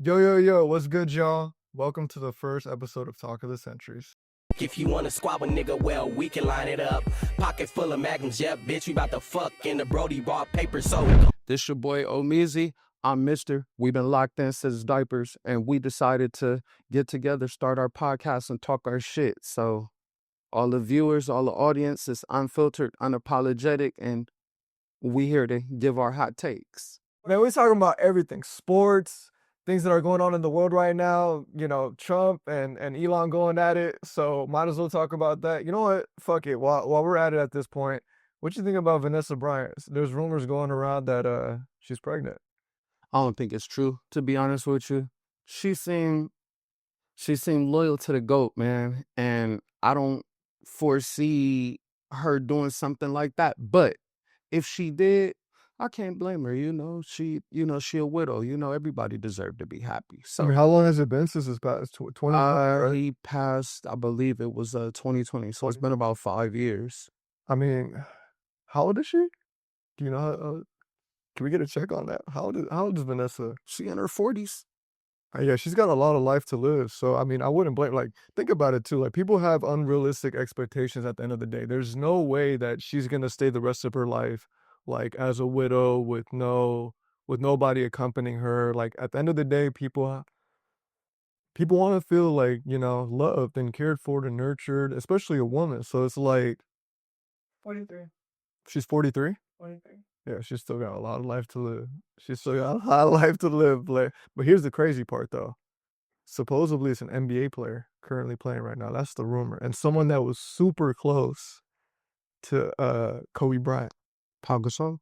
Yo, what's good, y'all? Welcome to the first episode of Talk of the Centuries. If you wanna squab a nigga, well, we can line it up. Pocket full of magnums, yep, bitch, we bout to fuck in the Brody bought paper, so. This your boy Omizi. I'm Mister. We've been locked in since diapers, and we decided to get together, start our podcast, and talk our shit. So, all the viewers, all the audience is unfiltered, unapologetic, and we here to give our hot takes. Man, we're talking about everything. Sports, things that are going on in the world right now. You know, Trump and Elon going at it. So might as well talk about that. You know what? Fuck it. While we're at it at this point, what you think about Vanessa Bryant? There's rumors going around that she's pregnant. I don't think it's true, to be honest with you. She seemed loyal to the GOAT, man, and I don't foresee her doing something like that. But if she did, I can't blame her. She a widow. Everybody deserved to be happy. I So mean, how long has it been since this past 20? Right? he passed, I believe it was 2020. So it's been about 5 years. I mean, how old is she? Do you know? Can we get a check on that? How old is Vanessa? She in her 40s. Yeah, she's got a lot of life to live. So, I mean, I wouldn't blame, like, think about it too. Like, people have unrealistic expectations at the end of the day. There's no way that she's going to stay the rest of her life, like, as a widow with nobody accompanying her. Like, at the end of the day, people want to feel like, loved and cared for and nurtured, especially a woman. So it's like, 43. she's 43? 43. Yeah, she's still got a lot of life to live. She's still got a lot of life to live. But here's the crazy part, though. Supposedly, it's an NBA player currently playing right now. That's the rumor. And someone that was super close to Kobe Bryant. Pau Gasol?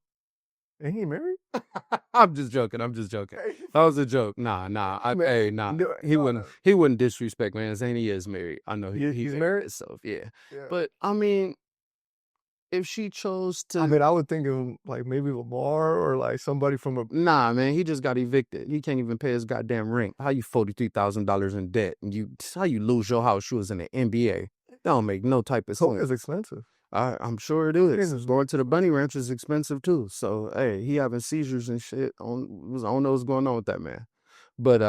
Ain't he married? I'm just joking. That was a joke. Nah. He wouldn't disrespect, man. Saying he is married. I know He's married? himself. Yeah. But I mean, if she chose to, I mean, I would think of like maybe Lamar or like somebody from a. Nah, man, he just got evicted. He can't even pay his goddamn rent. How you $43,000 in debt? And how you lose your house? You was in the NBA. That don't make no type of So sense. it's expensive. I'm sure it is. Going to the bunny ranch is expensive too. So hey, he having seizures and shit. I don't know what's going on with that man. But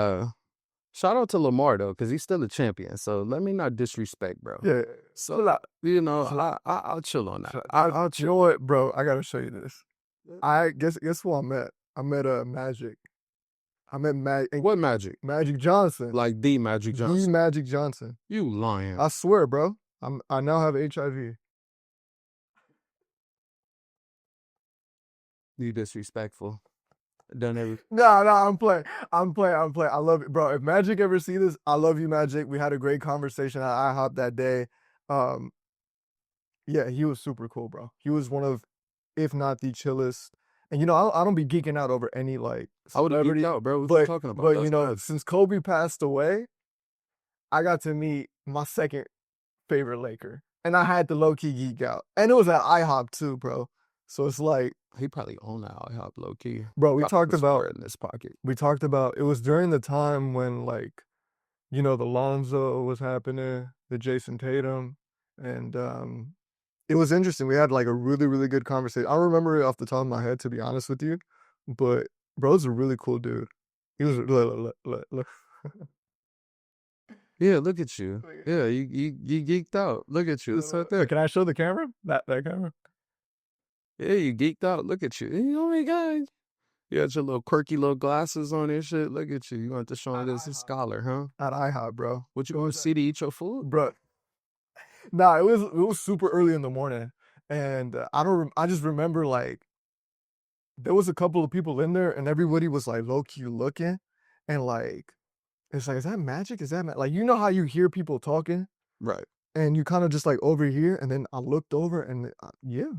shout out to Lamar though, because he's still a champion. So let me not disrespect, bro. Yeah. So I'll chill on that. I'll chill. You know what, bro? I gotta show you this. I guess who I met. I met Magic. I met What Magic? Magic Johnson. Like the Magic Johnson. The Magic Johnson. You lying. I swear, bro. I now have HIV. You disrespectful. Done everything. No, I'm playing. I love it, bro. If Magic ever see this, I love you, Magic. We had a great conversation at IHOP that day. Yeah, he was super cool, bro. He was one of, if not the chillest. And I don't be geeking out over any like I would have celebrity, geeked out, bro. What you talking about? But since Kobe passed away, I got to meet my second favorite Laker, and I had to low key geek out, and it was at IHOP too, bro. So it's like he probably owned that IHOP low key. Bro, we talked about in this pocket. We talked about it was during the time when the Lonzo was happening, the Jason Tatum, and it was interesting. We had like a really, really good conversation. I don't remember it off the top of my head, to be honest with you, but bro's a really cool dude. He was look. Yeah, look at you. Yeah, you geeked out. Look at you. It's right there. Can I show the camera? That camera? Yeah, you geeked out. Look at you. Oh my God. You had your little quirky little glasses on and shit. Look at you. You want to show him this a scholar, huh? At IHOP, bro. What you going to see to eat your food? Bro. Nah, it was super early in the morning. And I just remember like there was a couple of people in there and everybody was like low key looking and like it's like, is that Magic? Is that like, you know how you hear people talking? Right. And you kind of just like over here, and then I looked over and yeah.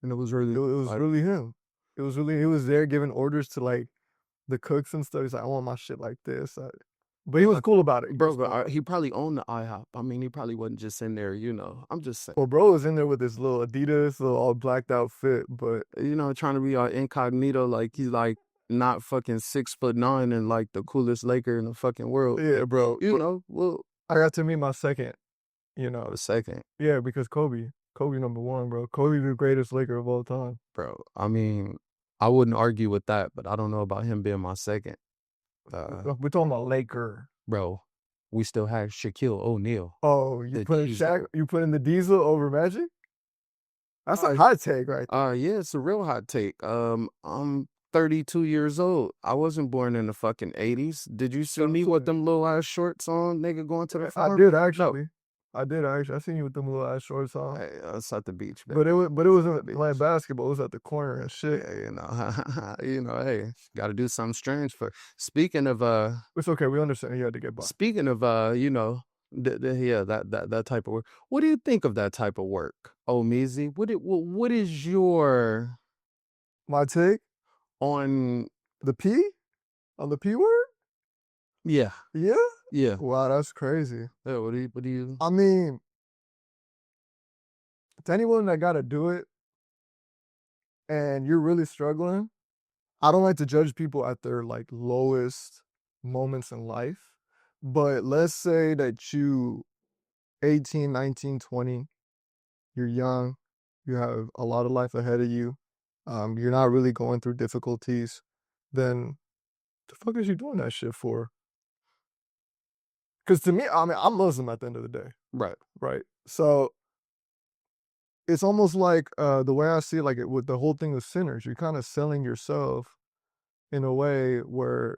And it was really really him. He was there giving orders to like the cooks and stuff. He's like, I want my shit like this. But he was cool about it. Bro, but he probably owned the IHOP. I mean, he probably wasn't just in there, I'm just saying. Well, bro was in there with his little Adidas, little all blacked out fit, but trying to be all incognito, like he's like not fucking 6'9" and like the coolest Laker in the fucking world. Yeah, bro. Well, I got to meet my second, the second. Yeah, because Kobe number one, bro. Kobe the greatest Laker of all time. Bro, I mean, I wouldn't argue with that, but I don't know about him being my second. We're talking about Laker. Bro, we still had Shaquille O'Neal. Oh, you The put Diesel. Shaq? You put in the Diesel over Magic? That's a hot take, right? Yeah, it's a real hot take. I'm 32 years old. I wasn't born in the fucking 80s. Did you see me with them little ass shorts on, nigga, going to the farm? I did actually. I did actually. I seen you with them little ass shorts on. Hey, us at the beach, But baby. it wasn't playing basketball. It was at the corner and shit. Yeah, hey, got to do something strange for. Speaking of It's okay. We understand you had to get by. speaking of that type of work. What do you think of that type of work, Omizi? What is your My take on? the P on the P word. Yeah, Yeah. yeah. Wow, that's crazy. Yeah, what do you? I mean, to anyone that got to do it, and you're really struggling, I don't like to judge people at their like lowest moments in life. But let's say that you 18, 19, 20, you're young, you have a lot of life ahead of you, you're not really going through difficulties, then the fuck is you doing that shit for? Because to me, I mean, I'm Muslim at the end of the day, Right. right? So it's almost like the way I see it, like with the whole thing of sinners, you're kind of selling yourself in a way where,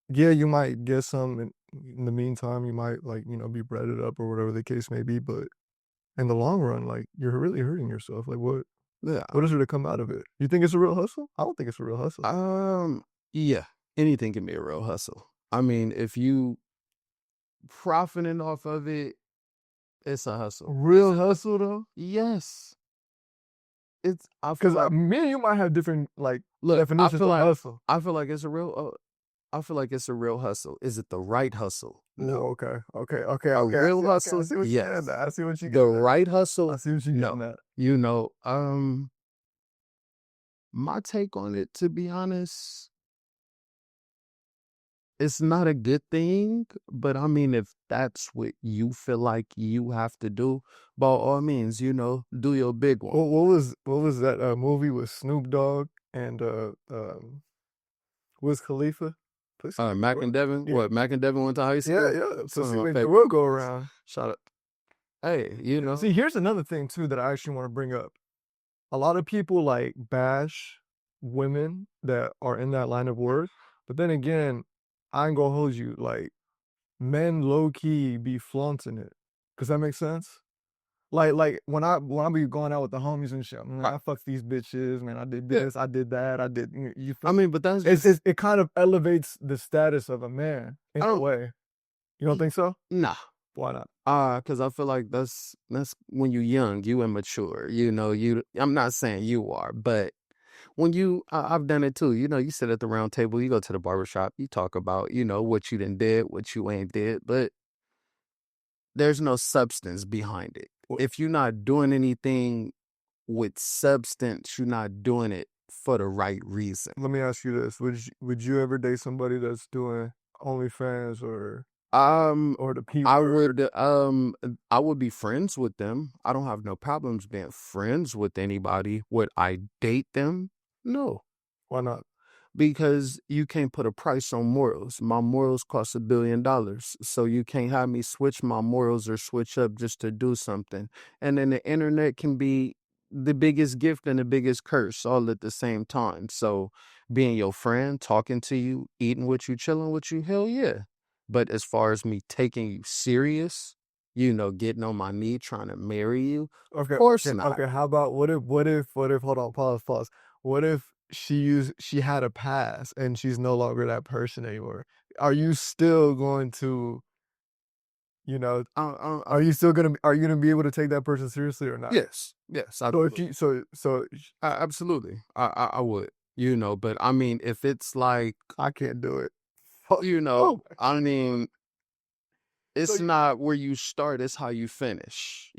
yeah, you might get some in the meantime, you might like, be breaded up or whatever the case may be, but in the long run, like you're really hurting yourself. Like Yeah. what is there to come out of it? You think it's a real hustle? I don't think it's a real hustle. Yeah. Anything can be a real hustle. I mean, if you profiting off of it, it's a hustle. Real hustle though? Yes. It's I feel Because like me and you might have different like look, definitions of hustle. I feel like it's a real I feel like it's a real hustle. Is it the right hustle? No. Ooh, okay. A real I hustle? see what you're getting Yes. at. I see what you The getting at. right hustle? I see what you're getting at. You know, my take on it, to be honest, it's not a good thing, but I mean, if that's what you feel like you have to do, by all means, do your big one. What was that movie with Snoop Dogg and Wiz Khalifa? Mac and Devin? Yeah. What, Mac and Devin went to high school? Yeah. So Some see of my when the favorite world go movies. around. Shout out. Hey, See, here's another thing too that I actually want to bring up. A lot of people like bash women that are in that line of work, but then again, I ain't gonna hold you. Like men low key be flaunting it. Does that make sense? Like when I be going out with the homies and shit, man, I fucked these bitches, man. I did this, I did that, I did. You feel I mean, but that's it kind of elevates the status of a man in a way. You don't think so? nah. Why not? Because I feel like that's when you're young, you immature. I'm not saying you are, but when I've done it too. You sit at the round table, you go to the barbershop, you talk about, what you done did, what you ain't did, but there's no substance behind it. If you're not doing anything with substance, you're not doing it for the right reason. Let me ask you this: Would you ever date somebody that's doing OnlyFans or the P word? I would be friends with them. I don't have no problems being friends with anybody. Would I date them? No. Why not? Because you can't put a price on morals. My morals cost $1 billion. So you can't have me switch my morals or switch up just to do something. And then the internet can be the biggest gift and the biggest curse all at the same time. So being your friend, talking to you, eating with you, chilling with you, hell yeah. But as far as me taking you serious, getting on my knee, trying to marry you, of course not. Okay, how about what if hold on, pause. What if she had a past and she's no longer that person anymore? Are you still going to, are you gonna be able to take that person seriously or not? Yes. Absolutely. Absolutely, I would, but I mean, if it's like, I can't do it. I mean, it's not where you start, it's how you finish,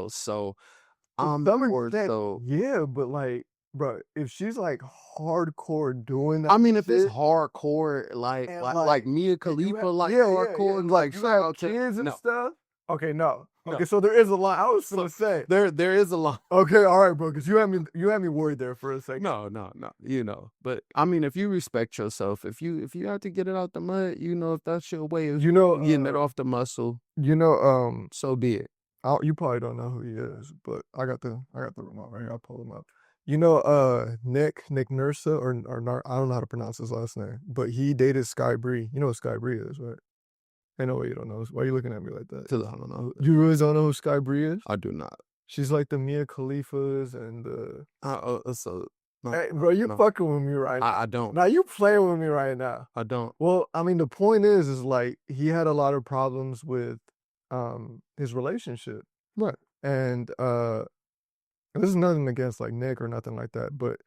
so I'm bored, so yeah, but like, bro, if she's like hardcore doing that, I mean, if it's hardcore, like Mia Khalifa, hardcore, like you have kids and stuff. Okay, no, Okay, so there is a line. I was gonna say there is a line. Okay, all right, bro. Because you had me worried there for a second. No. But I mean, if you respect yourself, if you have to get it out the mud, if that's your way of getting it off the muscle, so be it. You probably don't know who he is, but I got the remote right here. I'll pull him up. Nick Nayersina or I don't know how to pronounce his last name, but he dated Sky Bree. You know what Sky Bree is, right? I know what you don't know. Why are you looking at me like that? Because I don't know. You really don't know who Sky Bree is? I do not. She's like the Mia Khalifas and hey, bro, you fucking with me right now. I don't. Now you playing with me right now. I don't. Well, I mean, the point is like he had a lot of problems with his relationship. Right. And this is nothing against like Nick or nothing like that, but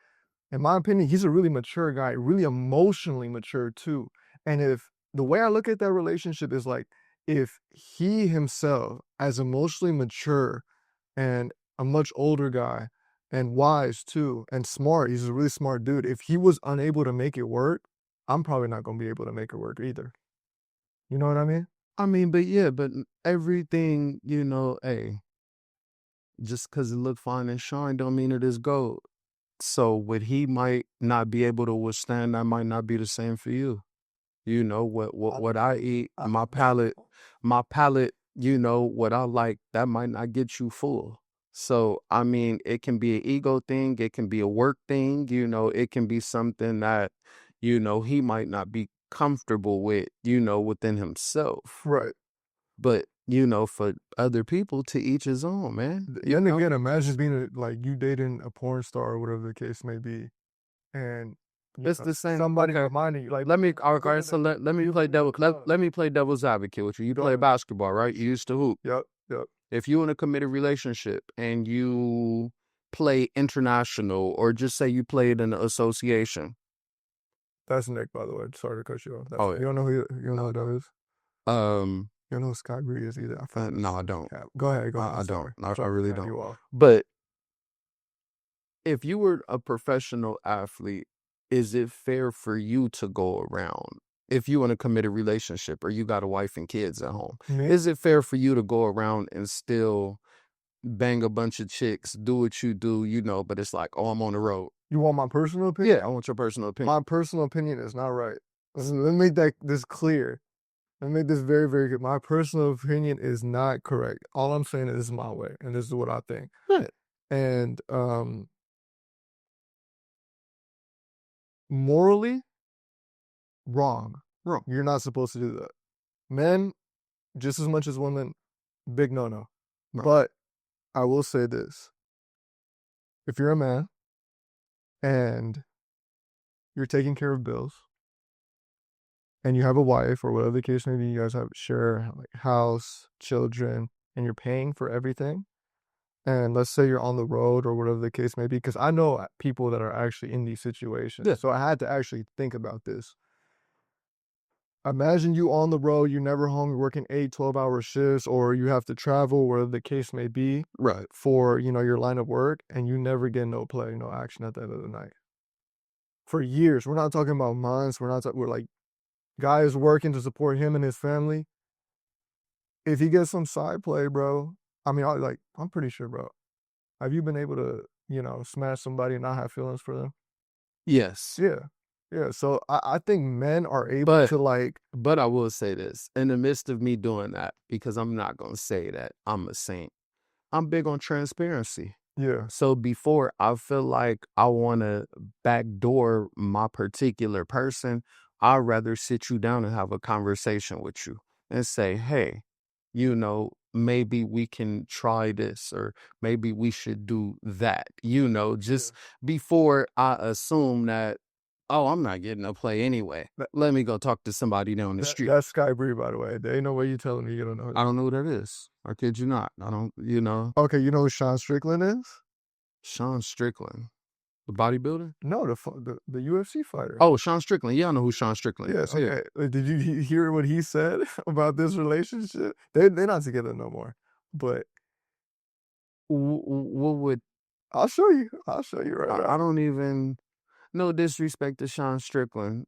in my opinion, he's a really mature guy, really emotionally mature too. And if the way I look at that relationship is like if he himself, as emotionally mature and a much older guy and wise too and smart, he's a really smart dude. If he was unable to make it work, I'm probably not gonna be able to make it work either. You know what I mean? I mean, but everything, hey, just because it look fine and shine don't mean it is gold. So what he might not be able to withstand, that might not be the same for you. What I eat, my palate, what I like, that might not get you full. So, I mean, it can be an ego thing. It can be a work thing. It can be something that, he might not be comfortable with, within himself. Right. But, for other people, to each his own, man. Then again, imagine being like you dating a porn star or whatever the case may be. And it's the same. Somebody reminding you, like, let me play devil's advocate with you. You play basketball, right? You used to hoop. Yep. If you're in a committed relationship and you play international, or just say you played in an association. That's Nick, by the way. Sorry to cut you off. Yeah. You don't know who that is? You don't know who Sky Bree is either. No, I don't. Go ahead. I don't. I really don't. Off. But if you were a professional athlete, is it fair for you to go around, if you in a committed relationship or you got a wife and kids at home, is it fair for you to go around and still bang a bunch of chicks, do what you do, but it's like, oh, I'm on the road? You want my personal opinion? Yeah, I want your personal opinion. My personal opinion is not right. Let me make this clear. Let me make this very, very good. My personal opinion is not correct. All I'm saying is this is my way, and this is what I think. Right. And morally, wrong. You're not supposed to do that. Men, just as much as women, big no-no. Right. But I will say this. If you're a man and you're taking care of bills and you have a wife or whatever the case may be, you guys share like house, children, and you're paying for everything, and let's say you're on the road or whatever the case may be, because I know people that are actually in these situations. Yeah. So I had to actually think about this. Imagine you on the road, you're never home, you're working 8, 12-hour shifts, or you have to travel, wherever the case may be, right, for, your line of work, and you never get no play, no action at the end of the night. For years. We're not talking about months. We're like, guys working to support him and his family. If he gets some side play, bro, I mean, I'm pretty sure, bro. Have you been able to, smash somebody and not have feelings for them? Yes. Yeah, so I think men are able to But I will say this, in the midst of me doing that, because I'm not going to say that I'm a saint, I'm big on transparency. Yeah. So before I feel like I want to backdoor my particular person, I'd rather sit you down and have a conversation with you and say, hey, maybe we can try this, or maybe we should do that, just before I assume that, oh, I'm not getting a play anyway. Let me go talk to somebody down the street. That's Sky Bree, by the way. There ain't no way you telling me you don't know. I don't know who that is. I kid you not. I don't, Okay, you know who Sean Strickland is? Sean Strickland. The bodybuilder? No, the UFC fighter. Oh, Sean Strickland. Yeah, I know who Sean Strickland is. Yes, okay. Yeah. Did you hear what he said about this relationship? They're not together no more. But what would... I'll show you right now. I don't even... No disrespect to Sean Strickland.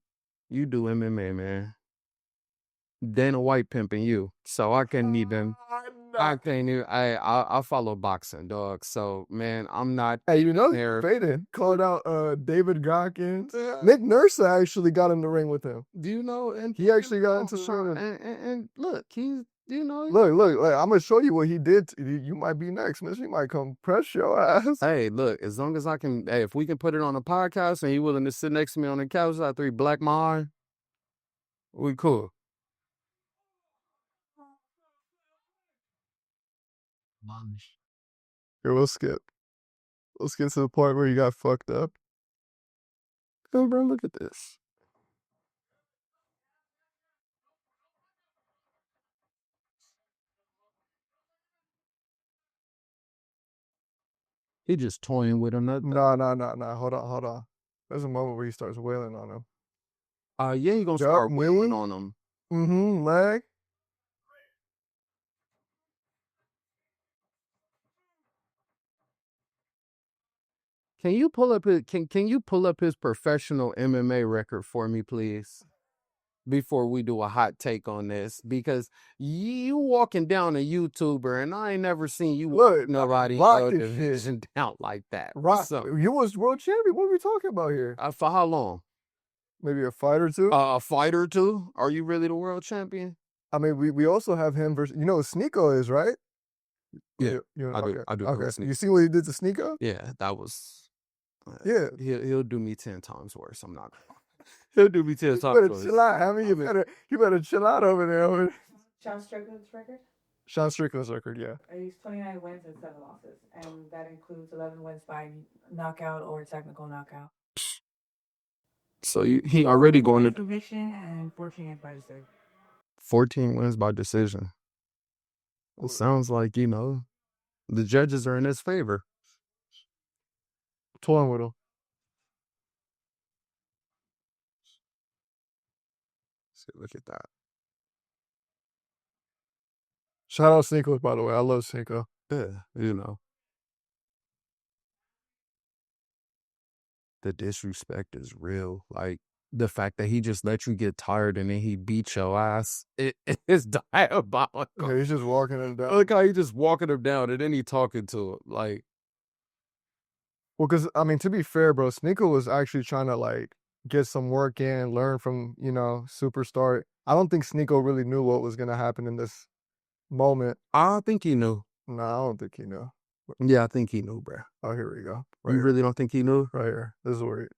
You do MMA, man. Dana White pimping you. So I couldn't even... I can't even. I follow boxing, dog. So man, I'm not Hey, you know, there. Faden called out David Goggins. Nick Nayersina actually got in the ring with him. Do you know? And He actually got into the ring. and look, he's Look, I'm gonna show you what he did. You might be next, man. He might come press your ass. Hey, look, as long as I can, hey, if we can put it on a podcast and he willing to sit next to me on the couch after he black my eye, we cool. Here, we'll skip. Let's get to the part where you got fucked up. Oh, bro, look at this. He just toying with another. No. Hold on. There's a moment where he starts wailing on him. Yeah, he gonna start wailing on him. Leg. Can you pull up his professional MMA record for me, please? Before we do a hot take on this, because you walking down a YouTuber and I ain't never seen you Look, nobody division down like that. Rock. So, You was world champion. What are we talking about here? for how long? Maybe a fight or two. A fight or two? Are you really the world champion? I mean, we also have him versus. You know who Sneeko is, right? Yeah, I do. I do. Okay. You see what he did to Sneeko? Yeah, that was. Yeah. He'll do me 10 times worse. I'm not. He'll do me 10 times You better worse. chill out. I mean, you better chill out over there. Sean Strickland's record? Sean Strickland's record, yeah. He's 29 wins and 7 losses, and that includes 11 wins by knockout or technical knockout. So he already going to Submission and 14 by decision. 14 wins by decision. It sounds like, the judges are in his favor. Toying with him. See, look at that. Shout out Sneeko, by the way. I love Sneeko. Yeah, The disrespect is real. Like, the fact that he just let you get tired and then he beat your ass, it is diabolical. Yeah, he's just walking him down. Look how he just walking him down and then he talking to him. Like, well, because, I mean, to be fair, bro, Sneeko was actually trying to, like, get some work in, learn from, Superstar. I don't think Sneeko really knew what was going to happen in this moment. I think he knew. No, I don't think he knew. Yeah, I think he knew, bro. Oh, here we go. You really don't think he knew? Right here. This is where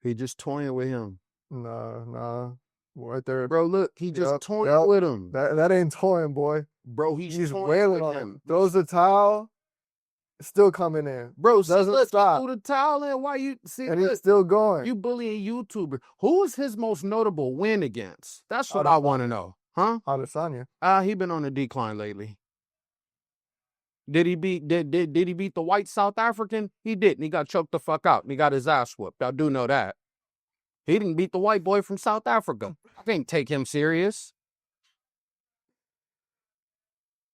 he just toying with him. Nah. Right there. Bro, look, he just toying with him. That ain't toying, boy. Bro, he's wailing on him. Throws the towel. Still coming in. Bro, doesn't stop. Throw the towel in. Why you see? And he's still going. You bullying YouTuber. Who is his most notable win against? That's what I want to know. Huh? Adesanya. He been on a decline lately. Did he beat the white South African? He didn't. He got choked the fuck out and he got his ass whooped. I do know that. He didn't beat the white boy from South Africa. I can't take him serious.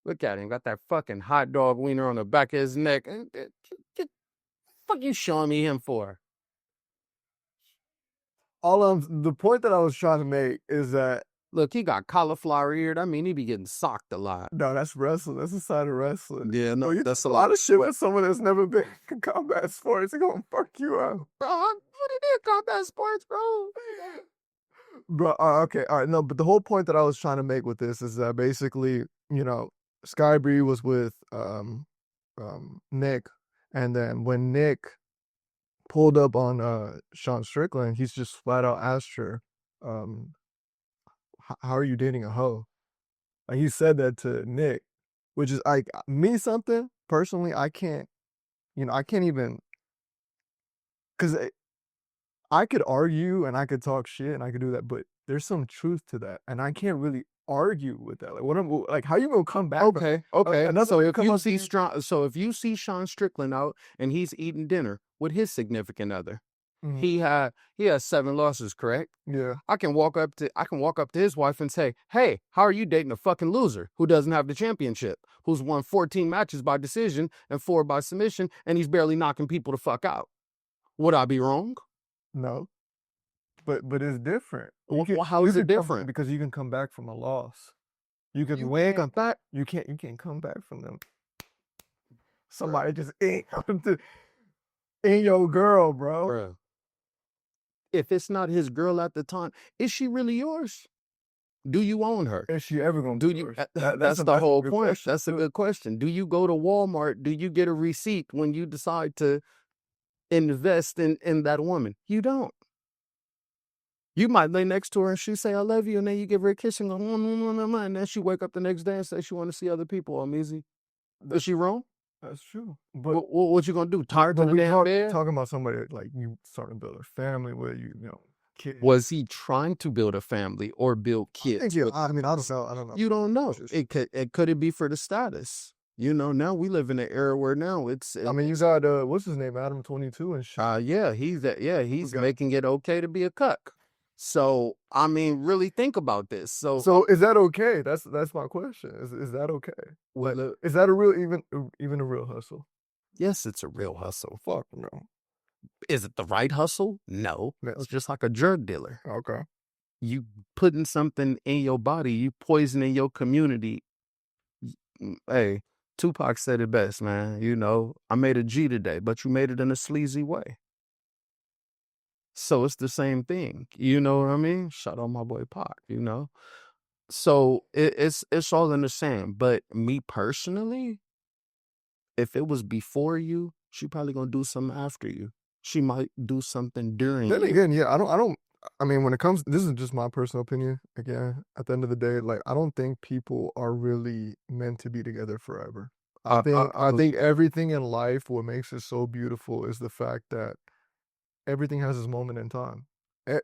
Look at him. Got that fucking hot dog wiener on the back of his neck. Fuck you showing me him for? The point that I was trying to make is that, look, he got cauliflower eared. I mean, he be getting socked a lot. No, that's wrestling. That's a side of wrestling. Yeah, no, that's a lot of shit with someone that's never been in combat sports. They're gonna fuck you up. Bro, what it is, combat sports, bro? Bro, okay, all right. No, but the whole point that I was trying to make with this is that basically, Sky Bree was with Nick, and then when Nick pulled up on Sean Strickland, he's just flat out asked her, how are you dating a hoe? Like, he said that to Nick, which is like me something personally. I can't even, because I could argue and I could talk shit and I could do that, but there's some truth to that, and I can't really argue with that. Like, how you gonna come back? Okay. So if you see Sean Strickland out and he's eating dinner with his significant other, Mhm. he has 7 losses, correct? Yeah. I can walk up to his wife and say, "Hey, how are you dating a fucking loser who doesn't have the championship, who's won 14 matches by decision and 4 by submission, and he's barely knocking people the fuck out?" Would I be wrong? No. But it's different. How is it different? Because you can come back from a loss. You could You win. come back. You can't come back from them. Somebody just ain't in your girl, bro. Bruh. If it's not his girl at the time, is she really yours? Do you own her? Is she ever gonna Do be you? yours? That's the whole good point. question, That's a too. good question. Do you go to Walmart? Do you get a receipt when you decide to invest in that woman? You don't. You might lay next to her and she say, I love you. And then you give her a kiss and go, and then she wake up the next day and say she want to see other people. I'm easy. Is she wrong? That's true. But What you going to do? Tired but to the we damn bed? talking about somebody like you starting to build a family with, you know, kids. Was he trying to build a family or build kids? Yeah, I mean, I don't know. You don't know. It could be for the status. You know, now we live in an era where now I mean, you got what's his name, Adam 22 and shit. yeah, he's got- making it okay to be a cuck. So, I mean, really think about this. So is that okay? That's my question. Is that okay? Well, Is that a real even a real hustle? yes, it's a real hustle. Fuck no. Is it the right hustle? No. No. It's just like a drug dealer. Okay. You putting something in your body, you poisoning your community. Hey, Tupac said it best, man. You know, I made a G today, but you made it in a sleazy way. So it's the same thing. You know what I mean? Shout out my boy Pac, you know? So it's all in the same. But me personally, if it was before you, she probably gonna do something after you. She might do something during Then you. again, yeah, I mean, when it comes, this is just my personal opinion. Again, at the end of the day, like, I don't think people are really meant to be together forever. I think everything in life, what makes it so beautiful is the fact that everything has its moment in time.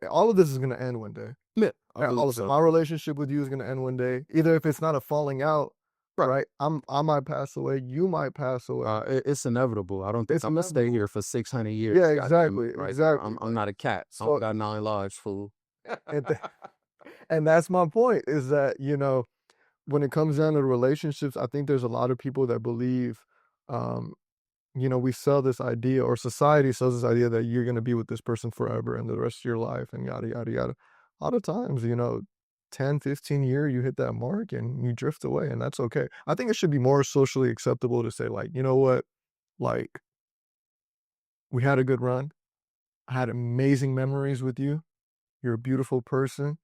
All of this is gonna end one day. Yeah, All of it. My relationship with you is gonna end one day. Either if it's not a falling out, right? I might pass away. You might pass away. it's inevitable. I don't think It's I'm gonna stay inevitable. here for 600 years. Yeah, goddamn exactly, it, right? exactly. I'm not a cat. I So- don't got 9 lives, fool. And that's my point, is that, you know, when it comes down to relationships, I think there's a lot of people that believe, you know, we sell this idea, or society sells this idea, that you're going to be with this person forever and the rest of your life and yada, yada, yada. A lot of times, you know, 10, 15 year, you hit that mark and you drift away, and that's okay. I think it should be more socially acceptable to say, like, you know what, like, we had a good run. I had amazing memories with you. You're a beautiful person.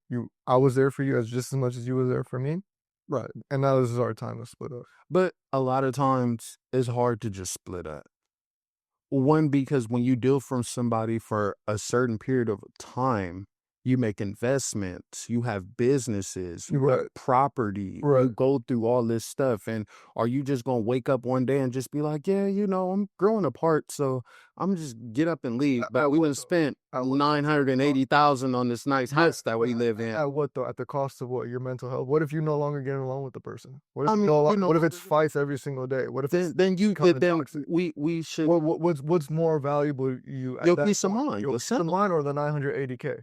I was there for you as just as much as you were there for me. Right. And now this is our time to split up. But a lot of times it's hard to just split up. One, because when you deal from somebody for a certain period of time, you make investments, you have businesses, you have Right. property, you Right. go through all this stuff. And are you just going to wake up one day and just be like, yeah, you know, I'm growing apart, so I'm just get up and leave. But we would have spent At what- 980,000 on this nice house that we live in. At what though? At the cost of what? Your mental health? What if you no longer get along with the person? What if, I mean, what if it's fights every single day? What if Then becoming toxic? we should what's more valuable to you? At your that peace of point? mind. Your What's peace of simple. mind, or the 980K,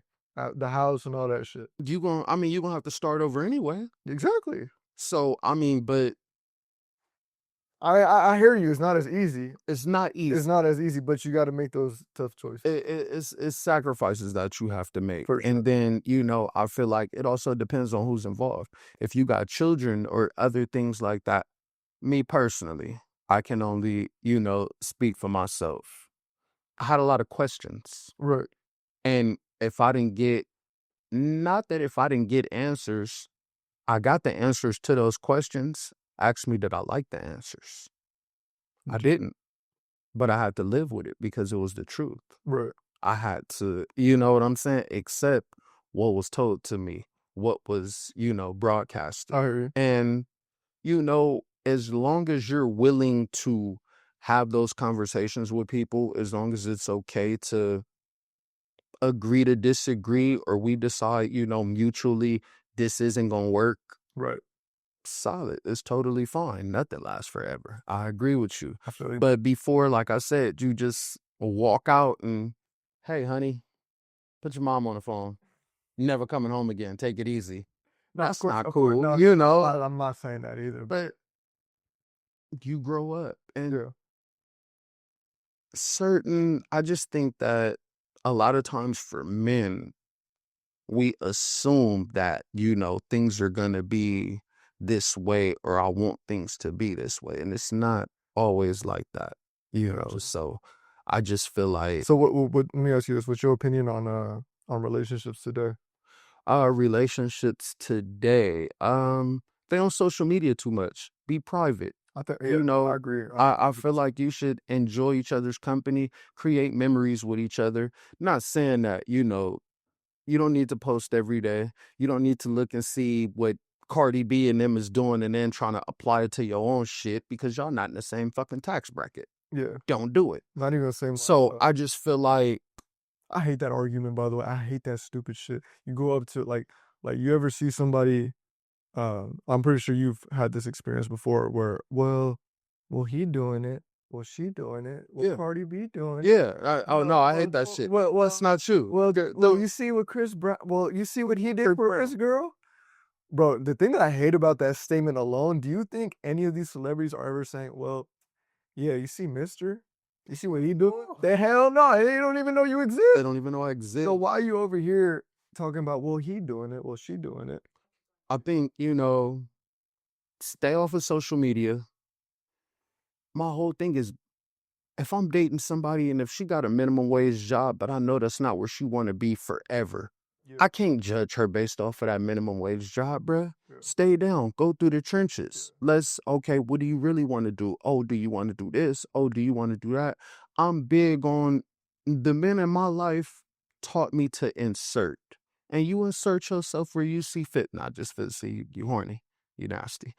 the house and all that shit? You're gonna have to start over anyway. Exactly. So I mean, but I hear you. It's not as easy. it's not easy. It's not as easy, but you got to make those tough choices. It's sacrifices that you have to make. For sure. And then, you know, I feel like it also depends on who's involved. If you got children or other things like that, me personally, I can only, you know, speak for myself. I had a lot of questions. Right. And if I didn't get answers, I got the answers to those questions. Ask me, did I like the answers? I didn't. But I had to live with it because it was the truth. Right. I had to, you know what I'm saying, accept what was told to me, what was, you know, broadcasted. I hear you. And, you know, as long as you're willing to have those conversations with people, as long as it's okay to agree to disagree, or we decide, you know, mutually this isn't going to work, Right. solid. It's totally fine. Nothing lasts forever. I agree with you. I feel you. But before, like I said, you just walk out and, hey, honey, put your mom on the phone. Never coming home again. Take it easy. No, of That's course- not of course. cool. No, You know, I'm not saying that either. but you grow up. And Yeah. I just think that a lot of times for men, we assume that, you know, things are going to be this way or I want things to be this way. And it's not always like that, So I just feel like So what let me ask you this, what's your opinion on relationships today? our relationships today, they on social media too much. Be private. I think You know, I agree. I feel like you should enjoy each other's company, create memories with each other. Not saying that, you don't need to post every day. You don't need to look and see what Cardi B and them is doing and then trying to apply it to your own shit because y'all not in the same fucking tax bracket. Yeah, Don't do it. not even the same. So I just feel like I hate that argument, by the way. I hate that stupid shit. You go up to like you ever see somebody, I'm pretty sure you've had this experience before where, well, he doing it. Well, she doing it. Well, Yeah. Cardi B doing it. yeah. No, I hate that shit. Well, That's not true. well, you see what Chris Brown, well, you see what he did for his girl? Bro, the thing that I hate about that statement alone, do you think any of these celebrities are ever saying, well, yeah, you see Mister? You see what he doing? The hell no, they don't even know you exist. They don't even know I exist. So why are you over here talking about, well, he doing it, well, she doing it? I think, stay off of social media. My whole thing is if I'm dating somebody and if she got a minimum wage job, but I know that's not where she want to be forever, Yeah. I can't judge her based off of that minimum wage job, bruh. Yeah. Stay down. Go through the trenches. Okay, what do you really want to do? Oh, do you want to do this? Oh, do you want to do that? I'm big on the men in my life taught me to insert. And you insert yourself where you see fit. Not just for see you horny. You nasty.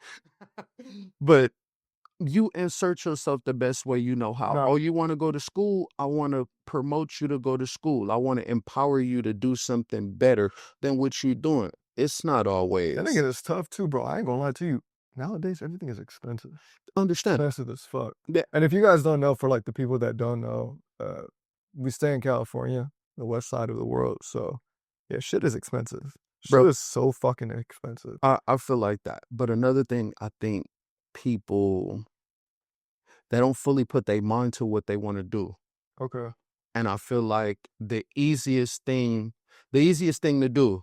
But you insert yourself the best way you know how. No. Oh, you want to go to school? I want to promote you to go to school. I want to empower you to do something better than what you're doing. It's not always. That nigga is tough too, bro. I ain't gonna lie to you. Nowadays, everything is expensive. Understand. Expensive as fuck. Yeah. And if you guys don't know, for like the people that don't know, we stay in California, the west side of the world. So yeah, shit is expensive. Shit Bro. is so fucking expensive. I feel like that. But another thing, I think people, they don't fully put their mind to what they want to do. Okay. And I feel like the easiest thing to do,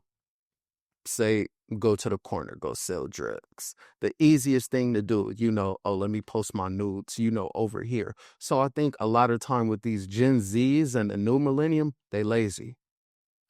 say, go to the corner, go sell drugs. The easiest thing to do, let me post my nudes, over here. So I think a lot of time with these Gen Zs and the new millennium, they lazy.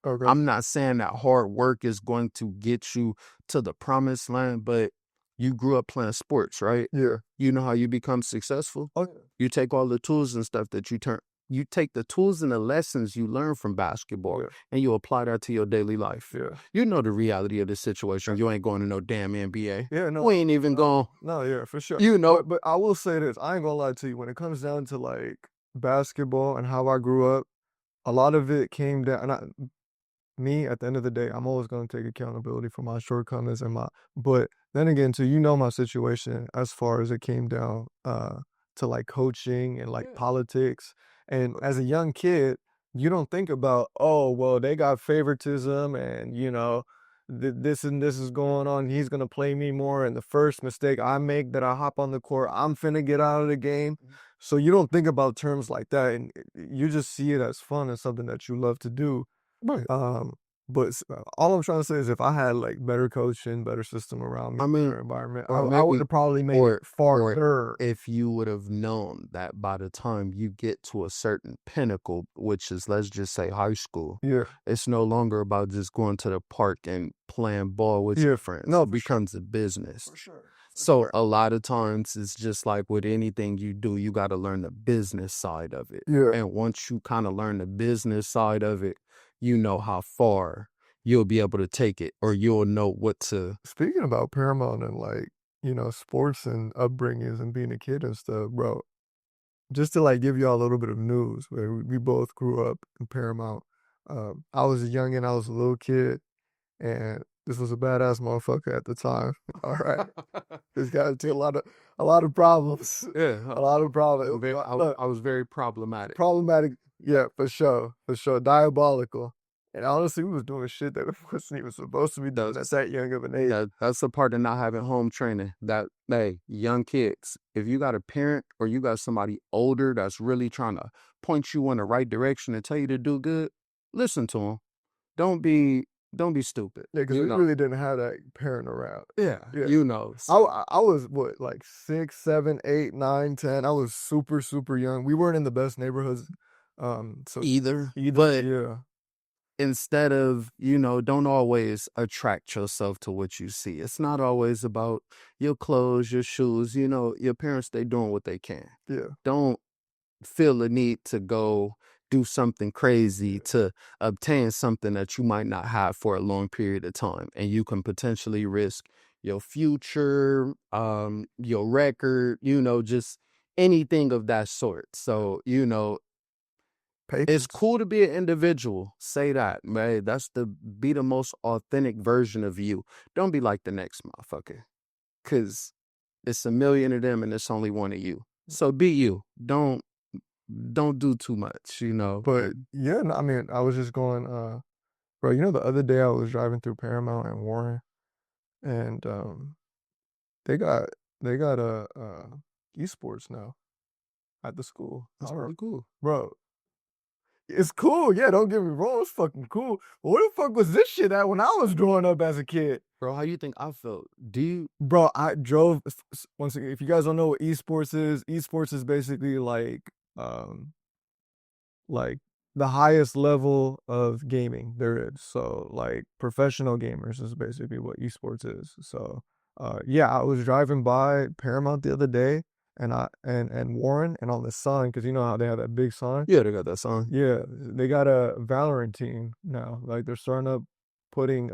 Okay. I'm not saying that hard work is going to get you to the promised land, but you grew up playing sports, right? Yeah. You know how you become successful? Oh yeah. You take all the tools and stuff that you take the tools and the lessons you learn from basketball and you apply that to your daily life. Yeah. You know the reality of the situation. You ain't going to no damn NBA. Yeah, no. We ain't even going. No, yeah, for sure. But I will say this. I ain't gonna lie to you. When it comes down to like basketball and how I grew up, a lot of it came down. Me, at the end of the day, I'm always gonna take accountability for my shortcomings but then again, too, my situation as far as it came down to like coaching and like politics. And as a young kid, you don't think about, oh, well, they got favoritism and, this and this is going on. He's going to play me more. And the first mistake I make that I hop on the court, I'm finna get out of the game. So you don't think about terms like that. And you just see it as fun and something that you love to do. Right. But all I'm trying to say is if I had like better coaching, better system around me, better environment, I would have probably made it farther. If you would have known that by the time you get to a certain pinnacle, which is, let's just say, high school, it's no longer about just going to the park and playing ball with your friends. No, it becomes a business. For sure. So a lot of times it's just like with anything you do, you got to learn the business side of it. Yeah. And once you kind of learn the business side of it, you know how far you'll be able to take it, or you'll know what to. Speaking about Paramount and like, sports and upbringings and being a kid and stuff, bro, just to like give y'all a little bit of news, where we both grew up in Paramount. I was a youngin', I was a little kid, and this was a badass motherfucker at the time. All right. This guy had a lot of problems. Yeah. A lot of problems. I was very problematic. Yeah, for sure. Diabolical. And honestly, we was doing shit that wasn't even supposed to be done at that young of an age. Yeah, that's the part of not having home training. That, hey, young kids, if you got a parent or you got somebody older that's really trying to point you in the right direction and tell you to do good, listen to them. Don't be Don't be stupid. Yeah, because we really didn't have that parent around. Yeah, Yeah. you know. I, So I was what, like 6, 7, 8, 9, 10. I was super, super young. We weren't in the best neighborhoods. So either, either, but yeah. instead of, don't always attract yourself to what you see. It's not always about your clothes, your shoes. Your parents, they doing what they can. Yeah. Don't feel the need to go do something crazy to obtain something that you might not have for a long period of time. And you can potentially risk your future, your record, just anything of that sort. So, it's Patience. cool to be an individual. Say that, man. Be the most authentic version of you. Don't be like the next motherfucker. Cause it's a million of them and it's only one of you. So be you. Don't do too much, But yeah, no, I mean, I was just going, bro, the other day I was driving through Paramount and Warren, and they got esports now at the school. That's pretty cool. Bro, it's cool. Yeah, don't get me wrong, it's fucking cool. But where the fuck was this shit at when I was growing up as a kid? Bro, how you think I felt? Do you? Bro, I drove, once again, if you guys don't know what esports is basically like the highest level of gaming there is. So like professional gamers is basically what esports is. So yeah, I was driving by Paramount the other day and Warren, and on the sign, because you know how they have that big sign. Yeah, they got that song. Yeah, they got a Valorant team now. Like they're starting up putting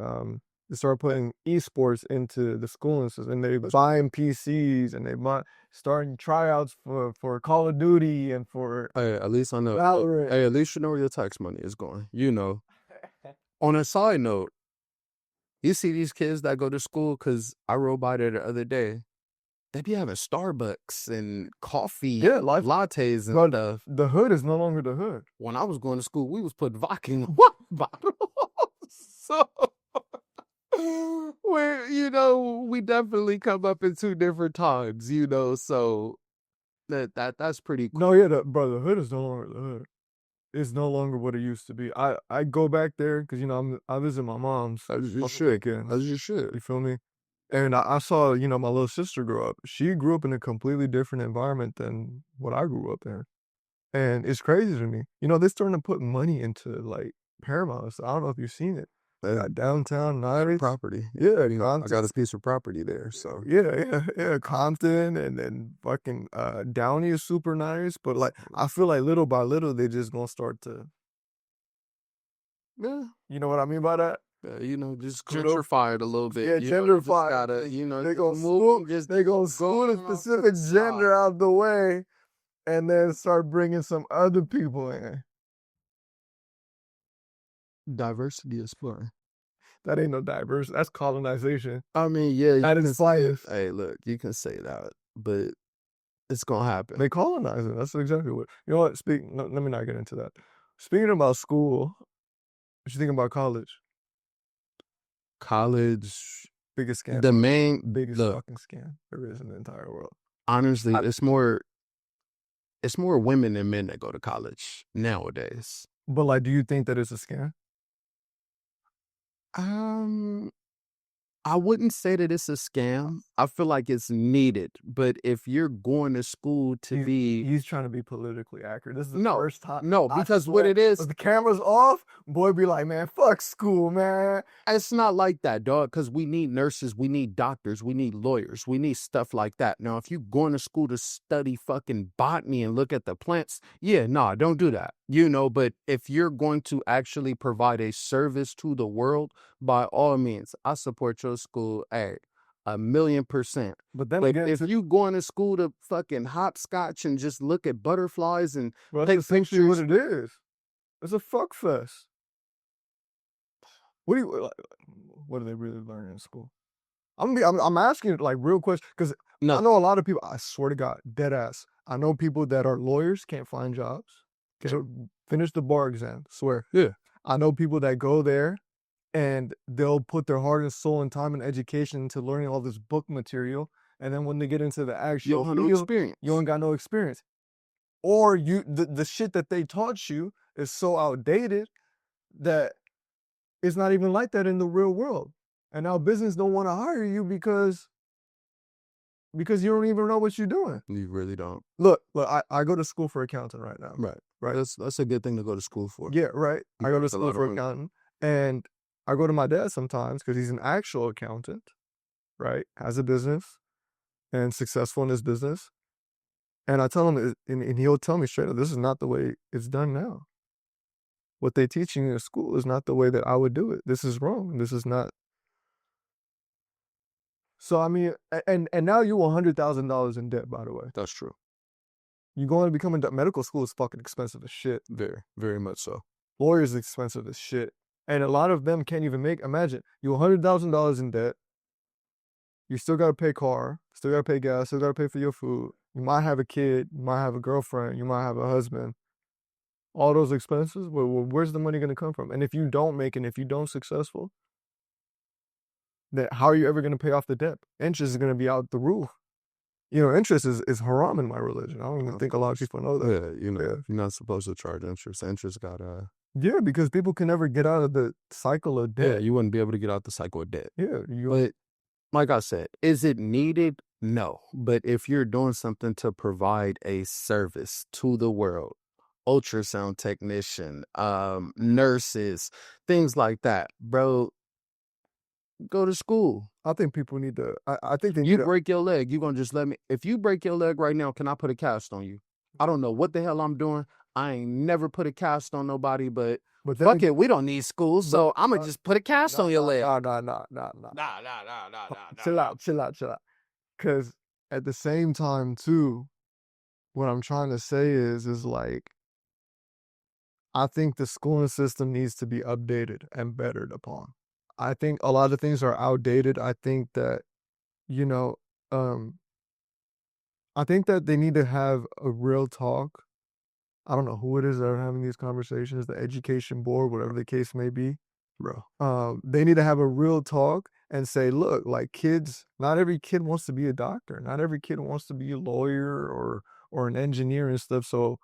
they start putting esports into the schools, and they buying PCs, and they starting tryouts for Call of Duty and for Hey, at least I know. Valorant. Hey, at least you know where your tax money is going. On a side note, you see these kids that go to school, because I rode by there the other day. They be having Starbucks and coffee, lattes and stuff. The hood is no longer the hood. When I was going to school, we was putting vodka in water bottles. So, we definitely come up in two different times, so that's pretty cool. No, yeah, the hood is no longer the hood. It's no longer what it used to be. I go back there because I visit my mom's. As you should. As you should. You feel me? And I saw my little sister grow up. She grew up in a completely different environment than what I grew up in, and it's crazy to me. They're starting to put money into like Paramount. So I don't know if you've seen it. They got downtown Niles Property. Yeah, I got a piece of property there. So yeah. Compton, and then fucking Downey is super nice, but like I feel like little by little they just gonna start to. Yeah, you know what I mean by that? Just gentrify it a little bit. Yeah, gentrify. They gonna school a specific gender out the way, and then start bringing some other people in. Diversity is fun. That ain't no diverse. That's colonization. I mean, yeah. That is bias. Hey, look, you can say that, but it's gonna happen. They colonize it. That's exactly what. You know what? Let me not get into that. Speaking about school, what you think about college? College, biggest scam. Biggest fucking scam there is in the entire world. Honestly, it's more women than men that go to college nowadays. But like, do you think that it's a scam? I wouldn't say that it's a scam. I feel like it's needed. But if you're going to school to be... He's trying to be politically accurate. This is the first time. No, because what it is... If the camera's off, boy be like, man, fuck school, man. It's not like that, dog, because we need nurses, we need doctors, we need lawyers, we need stuff like that. Now, if you're going to school to study fucking botany and look at the plants, don't do that. But if you're going to actually provide a service to the world, by all means, I support your school, 1,000,000%. But then if you going to school to fucking hopscotch and just look at butterflies and take essentially what it is. It's a fuck fest. What do they really learn in school? I'm asking like real questions because I know a lot of people. I swear to God, dead ass. I know people that are lawyers, can't find jobs. Finish the bar exam. Swear. Yeah. I know people that go there and they'll put their heart and soul and time and education into learning all this book material. And then when they get into the actual you don't have no experience. You ain't got no experience. Or the shit that they taught you is so outdated that it's not even like that in the real world. And now business don't want to hire you because you don't even know what you're doing. You really don't. Look, I go to school for accounting right now. Right. Right. That's a good thing to go to school for. Yeah, right. I go to It's a school lot for of money. accounting, and I go to my dad sometimes because he's an actual accountant, right? Has a business and successful in his business. And I tell him, and he'll tell me straight up, this is not the way it's done now. What they teaching in school is not the way that I would do it. This is wrong. This is not. So I mean, and now you're $100,000 in debt. By the way, That's true. you're going to become a medical school is fucking expensive as shit. Very, very much so. Lawyers expensive as shit, and a lot of them can't even make. Imagine you're $100,000 in debt. You still got to pay car, still got to pay gas, still got to pay for your food. You might have a kid, you might have a girlfriend, you might have a husband. All those expenses, where's the money going to come from? And if you don't make it, if you don't successful, then how are you ever going to pay off the debt? Interest is going to be out the roof. You know, interest is haram in my religion. I don't even think a lot of people know that. Yeah, you know, you're not supposed to charge interest. Interest got Yeah, because people can never get out of the cycle of yeah, debt. you wouldn't be able to get out the cycle of debt. Yeah, But like I said, is it needed? No. But if you're doing something to provide a service to the world, ultrasound technician, nurses, things like that, bro, go to school. I think people need to. I think they need You to. break your leg, you gonna just let me. If you break your leg right now, can I put a cast on you? I don't know what the hell I'm doing. I ain't never put a cast on nobody, but But then fuck it, we don't need school, so I'm gonna just put a cast on your leg. Nah. Chill out. Because at the same time, too, what I'm trying to say is like, I think the schooling system needs to be updated and bettered upon. I think a lot of things are outdated. I think that, you know, I think that they need to have a real talk. I don't know who it is that are having these conversations, the education board, whatever the case may be. Bro. They need to have a real talk and say, look, like kids, not every kid wants to be a doctor. Not every kid wants to be a lawyer or an engineer and stuff. So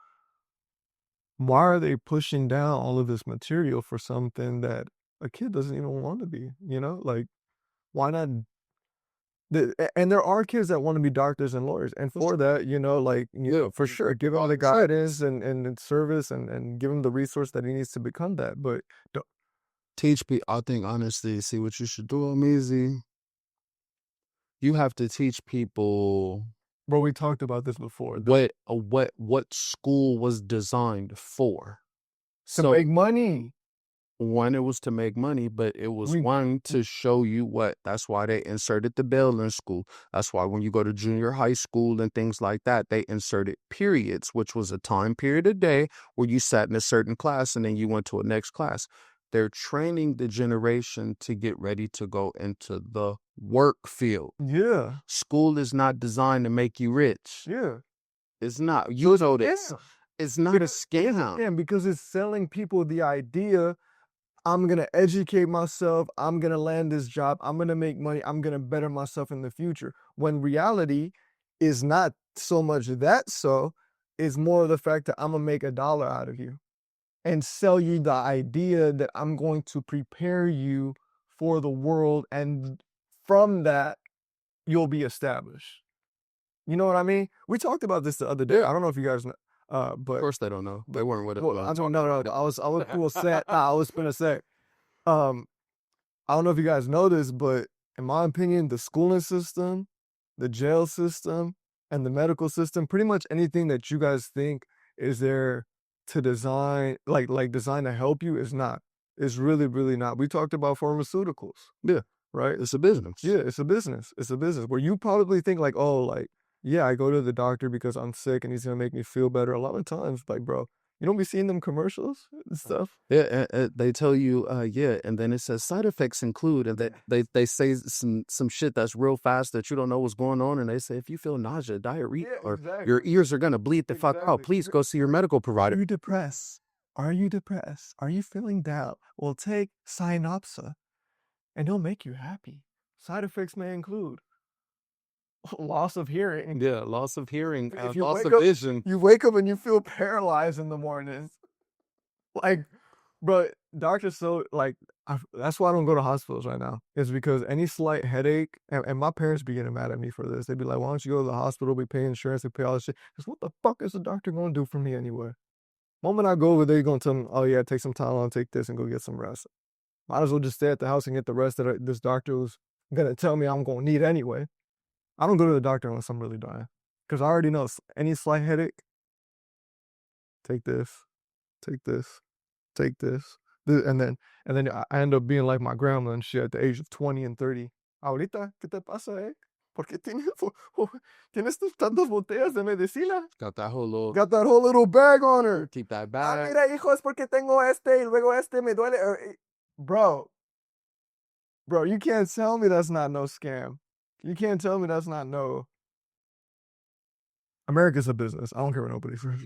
why are they pushing down all of this material for something that a kid doesn't even want to be, you know? Like, why not? And there are kids that want to be doctors and lawyers. And for that, you know, like, Yeah, for sure. give him the guidance and service and give him the resource that he needs to become that. But Teach people. I think honestly, see what you should do, Amizi. You have to teach people bro, we talked about this before. what school was designed for. To make money. One, it was to make money, but it was one to show you what. That's why they inserted the bell in school. That's why when you go to junior high school and things like that, they inserted periods, which was a time period a day where you sat in a certain class and then you went to a next class. They're training the generation to get ready to go into the work field. Yeah. School is not designed to make you rich. Yeah. It's not. You know this. It's not a scam. Yeah, because it's selling people the idea, I'm going to educate myself, I'm going to land this job, I'm going to make money, I'm going to better myself in the future. When reality is not so much that so, it's more the fact that I'm going to make $1 out of you and sell you the idea that I'm going to prepare you for the world, and from that, you'll be established. You know what I mean? We talked about this the other day. I don't know if you guys know, but Of course they don't know. They weren't with it. well, I don't know. I was cool set. I was gonna say, I don't know if you guys know this, but in my opinion, the schooling system, the jail system, and the medical system, pretty much anything that you guys think is there to design, like design to help you, is not. It's really, really not. We talked about pharmaceuticals. Yeah. Right? It's a business. Yeah, it's a business. It's a business where you probably think like, oh, like, yeah, I go to the doctor because I'm sick and he's gonna make me feel better. A lot of times, like, bro, you don't be seeing them commercials and stuff. Yeah, they tell you, yeah, and then it says side effects include, and they say some shit that's real fast that you don't know what's going on, and they say if you feel nausea, diarrhea, or your ears are gonna bleed the fuck out, please go see your medical provider. Are you depressed? Are you depressed? Are you feeling down? Well, take Synopsa, and it'll make you happy. Side effects may include loss of hearing. Yeah, loss of hearing, If you loss wake of up- vision. You wake up and you feel paralyzed in the mornings. Like, bro, doctors, so like, That's why I don't go to hospitals right now. It's because any slight headache, and my parents be getting mad at me for this. They'd be like, "Why don't you go to the hospital? We pay insurance, we pay all this shit." Because what the fuck is the doctor gonna do for me anyway? Moment I go over there, you're gonna tell me, "Oh yeah, take some Tylenol, take this, and go get some rest." Might as well just stay at the house and get the rest that this doctor was gonna tell me I'm gonna need anyway. I don't go to the doctor unless I'm really dying, because I already know any slight headache. Take this, take this, take this. And then I end up being like my grandma and shit at the age of 20 and 30. Ahorita, ¿qué te pasa, eh? ¿Por qué tienes tantas botellas de medicina? Got that whole little, Got that whole little bag on her. keep that Ah, bag. mira, hijo, es porque tengo y luego me duele. Bro, you can't tell me that's not no scam. You can't tell me that's not no. America's a business. I don't care what nobody says.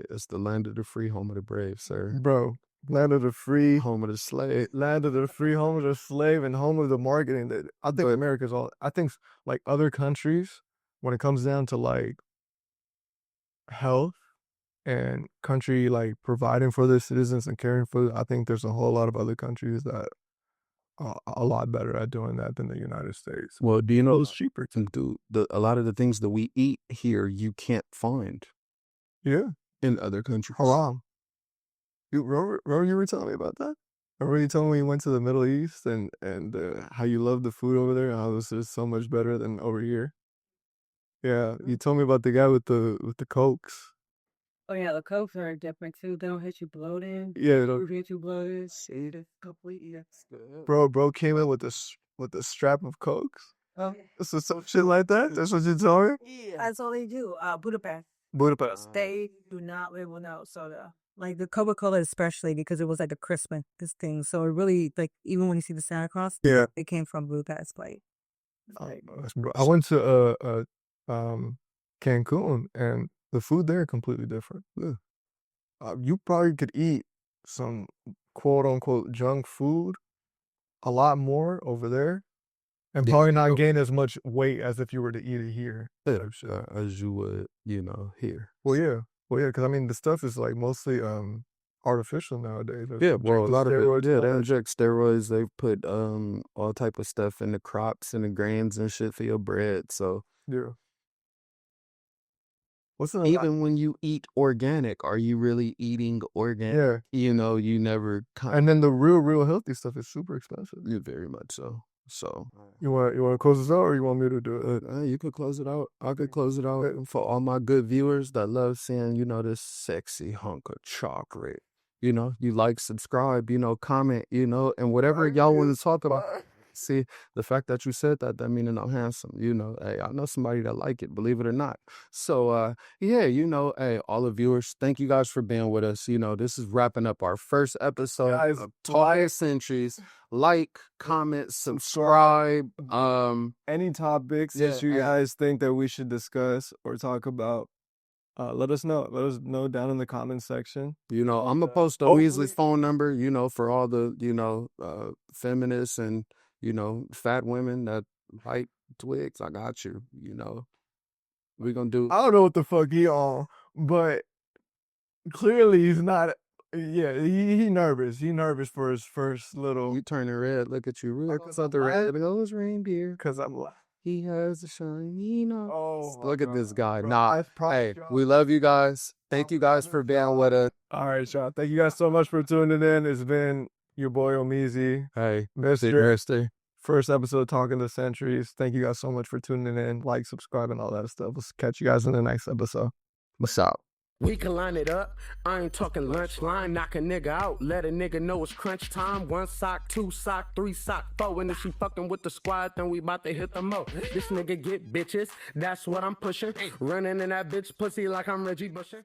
It's the land of the free, home of the brave, sir. Bro, land of the free, Home of the slave. land of the free, home of the slave, and home of the marketing. I think America's all. I think like other countries, when it comes down to like health and country like providing for their citizens and caring for, I think there's a whole lot of other countries that are a lot better at doing that than the United States. Well, do you know, It's cheaper too. dude, a lot of the things that we eat here, you can't find Yeah, in other countries. haram. You remember you were telling me about that? Remember you told me you went to the Middle East and how you love the food over there and how this is so much better than over here. Yeah, you told me about the guy with the cokes. Oh yeah, the cokes are different too. They don't hit you bloated. Yeah, They hit you bloated. See, that's completely good. bro came in with the strap of cokes. Oh, So some shit like that. That's what you told me. Yeah. that's all they do. Budapest. Budapest. They do not live without soda. Like the Coca-Cola especially because it was like the Christmas thing. So it really like even when you see the Santa Claus, Yeah. it came from Budapest. Like, I went to Cancun and the food there completely different. Yeah. You probably could eat some quote unquote junk food a lot more over there and Yeah. probably not gain as much weight as if you were to eat it here. Yeah, as you would, here. Well, yeah, because I mean the stuff is like mostly artificial nowadays. Yeah, well, a lot of Steroids it, and all they that inject steroids. They put all type of stuff in the crops and the grains and shit for your bread. So Yeah. What's the even when you eat organic, are you really eating organic? Yeah. You never And then the real healthy stuff is super expensive. Yeah, very much so. So You want to close this out or you want me to do it? you could close it out. I could close it out for all my good viewers that love seeing, this sexy hunk of chocolate. You like, subscribe, comment, and whatever y'all want to talk about. See, the fact that you said that means I'm handsome. Hey, I know somebody that like it, believe it or not. So, yeah, hey, all the viewers, thank you guys for being with us. This is wrapping up our first episode Guys, of Tallest Centuries. Like, comment, subscribe. Any topics Yeah, that you guys think that we should discuss or talk about, let us know. Let us know down in the comment section. I'm gonna post a Weasley's phone number, for all the, feminists and, fat women that like twigs. I got you, We're gonna do. I don't know what the fuck he on, but clearly he's not. Yeah, he nervous. He nervous for his first little. You turning red. Look at you. Look Cause at I'm the red black? nose reindeer. Cause I'm. He has a shiny nose. Oh, Look at this guy. bro, Nah, I promise hey, y'all. we love you guys. Thank you guys for being with us. All right, y'all. Thank you guys so much for tuning in. It's been your boy Omizi, Hey, Mr. First episode Talking to Centuries. Thank you guys so much for tuning in. Like, subscribe, and all that stuff. We'll catch you guys in the next episode. What's up? We can line it up. I ain't talking lunch line. Knock a nigga out. Let a nigga know it's crunch time. 1 sock, 2 sock, 3 sock, 4. And if she fucking with the squad, then we about to hit them up. This nigga get bitches. That's what I'm pushing. Running in that bitch pussy like I'm Reggie Bushin'.